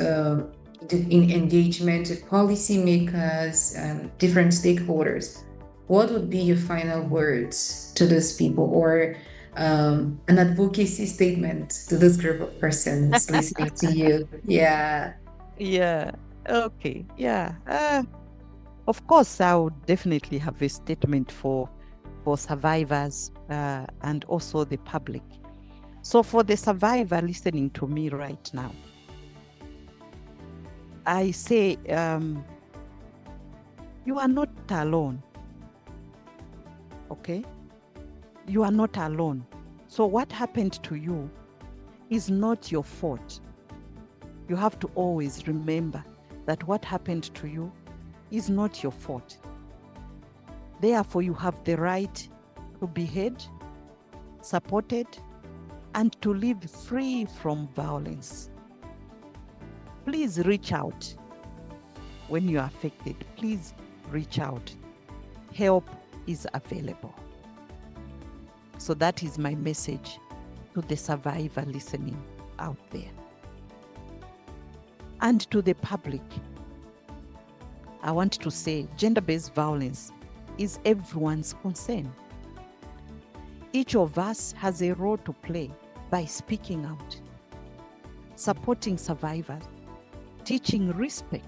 in engagement with policymakers and different stakeholders. What would be your final words to those people, or an advocacy statement to this group of persons listening to you? Yeah. Yeah. Okay. Yeah. Of course, I would definitely have a statement for survivors and also the public. So for the survivor listening to me right now, I say you are not alone. Okay? You are not alone. So what happened to you is not your fault. You have to always remember that what happened to you is not your fault. Therefore, you have the right to be heard, supported, and to live free from violence. Please reach out when you are affected. Please reach out. Help is available. So that is my message to the survivor listening out there. And to the public, I want to say gender-based violence is everyone's concern. Each of us has a role to play by speaking out, supporting survivors, teaching respect.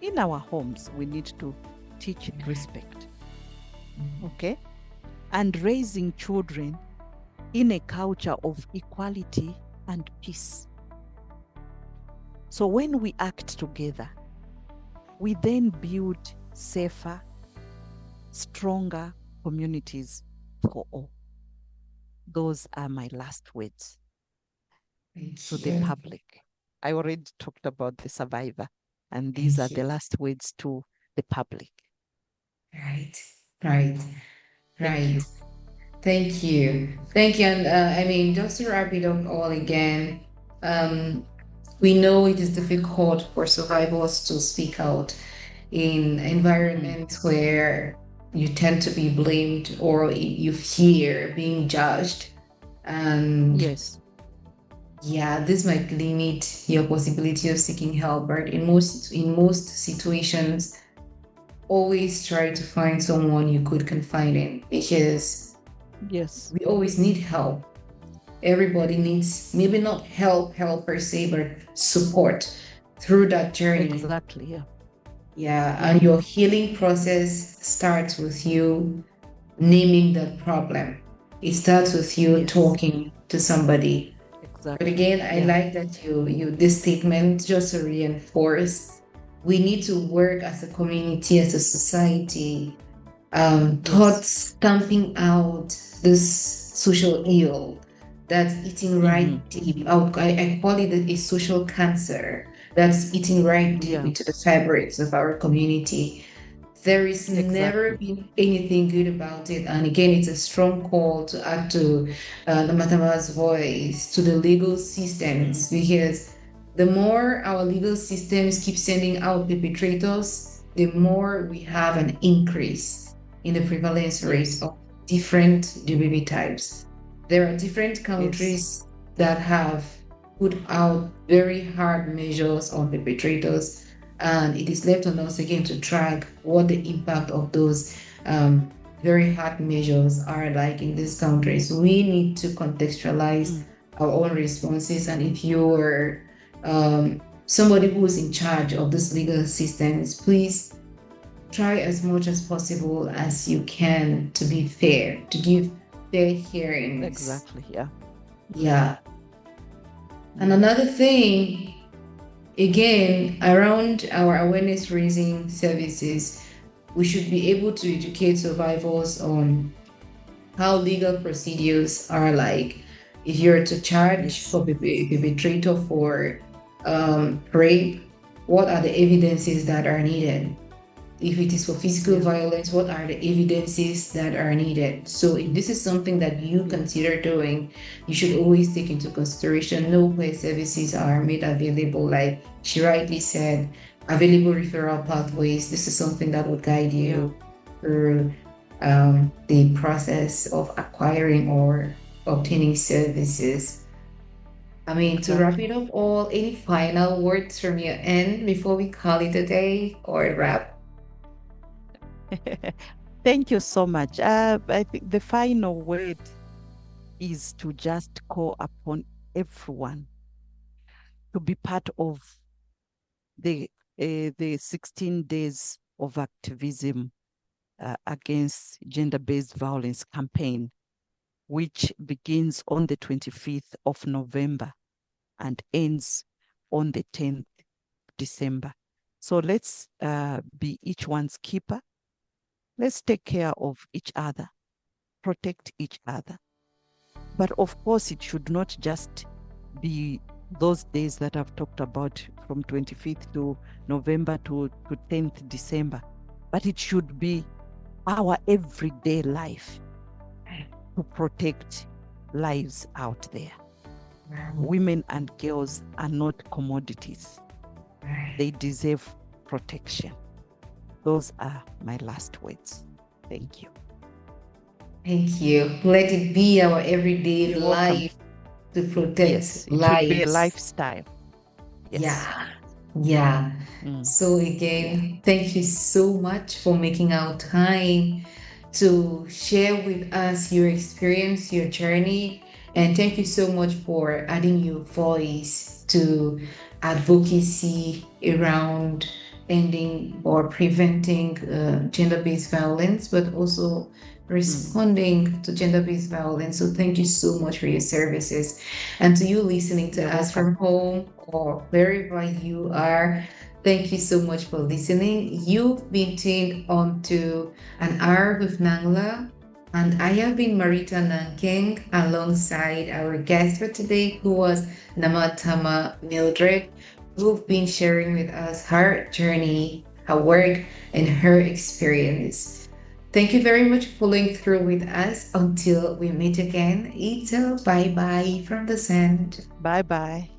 In our homes, we need to teach respect, okay? And raising children in a culture of equality and peace. So when we act together, we then build safer, stronger communities for all. Those are my last words to Thank the you. public. I already talked about the survivor, and these are Thank the you. last words to the public. Right. Right. Thank Right. you. Thank you. Thank you. And I mean, just to wrap it up all again, um, we know it is difficult for survivors to speak out in Mm. environments where you tend to be blamed or you fear being judged. And Yes, yeah, this might limit your possibility of seeking help, but in most situations, always try to find someone you could confide in, because yes, we always need help. Everybody needs, maybe not help per se, but support through that journey. exactly. Yeah. Yeah, and Mm-hmm. your healing process starts with you naming the problem. It starts with you Yes, talking to somebody. But exactly. again, I Yeah. like that you this statement just to reinforce, we need to work as a community, as a society, Yes. towards stamping out this social ill that's eating right Mm-hmm. deep. I call it a social cancer that's eating right deep Yeah, into the fabrics of our community. There is never exactly. been anything good about it. And again, it's a strong call to add to Namatama's voice, to the legal Mm. systems, because the more our legal systems keep sending out perpetrators, the more we have an increase in the prevalence rate Yes, of different GBV types. There are different yes, countries that have put out very hard measures on perpetrators, And it is left on us again to track what the impact of those um, very hard measures are like in these countries. We need to contextualize Mm. our own responses. And if you're somebody who is in charge of this legal systems, please try as much as possible as you can to be fair, to give fair hearings. Exactly. Yeah. Yeah. And Mm. another thing, again, around our awareness raising services, we should be able to educate survivors on how legal procedures are like. If you're to charge Yes. for perpetrator for rape, what are the evidences that are needed? If it is for physical Yeah. violence, what are the evidences that are needed? So if this is something that you Yeah. consider doing, you should always take into consideration know where services are made available. Like she rightly said, available referral pathways. This is something that would guide Yeah. you through the process of acquiring or obtaining services. I mean, to wrap Exactly. it up all, any final words from your end before we call it a day or wrap? Thank you so much. I think the final word is to just call upon everyone to be part of the the 16 days of activism against gender-based violence campaign, which begins on the 25th of November and ends on the 10th December. So let's be each one's keeper. Let's take care of each other, protect each other. But of course, it should not just be those days that I've talked about from 25th to November to 10th December, but it should be our everyday life to protect lives out there. Women and girls are not commodities. They deserve protection. Those are my last words. Thank you. Thank you. Let it be our everyday You're welcome. life to Yes, protect it should be a lives. lifestyle. Yes. Yeah, yeah. Mm. So Yeah. again, thank you so much for making our time to share with us your experience, your journey, and thank you so much for adding your voice to advocacy around ending or preventing gender-based violence, but also Mm. responding to gender-based violence. So thank you so much for your services. And to you listening to You're us welcome. from home or wherever you are, thank you so much for listening. You've been tuned on to An Hour with NANGLA, and I have been Marita Nankeng alongside our guest for today, who was Namatama Mildred, who've been sharing with us her journey, her work, and her experience. Thank you very much for following through with us. Until we meet again, it's a bye bye from the sand. Bye bye.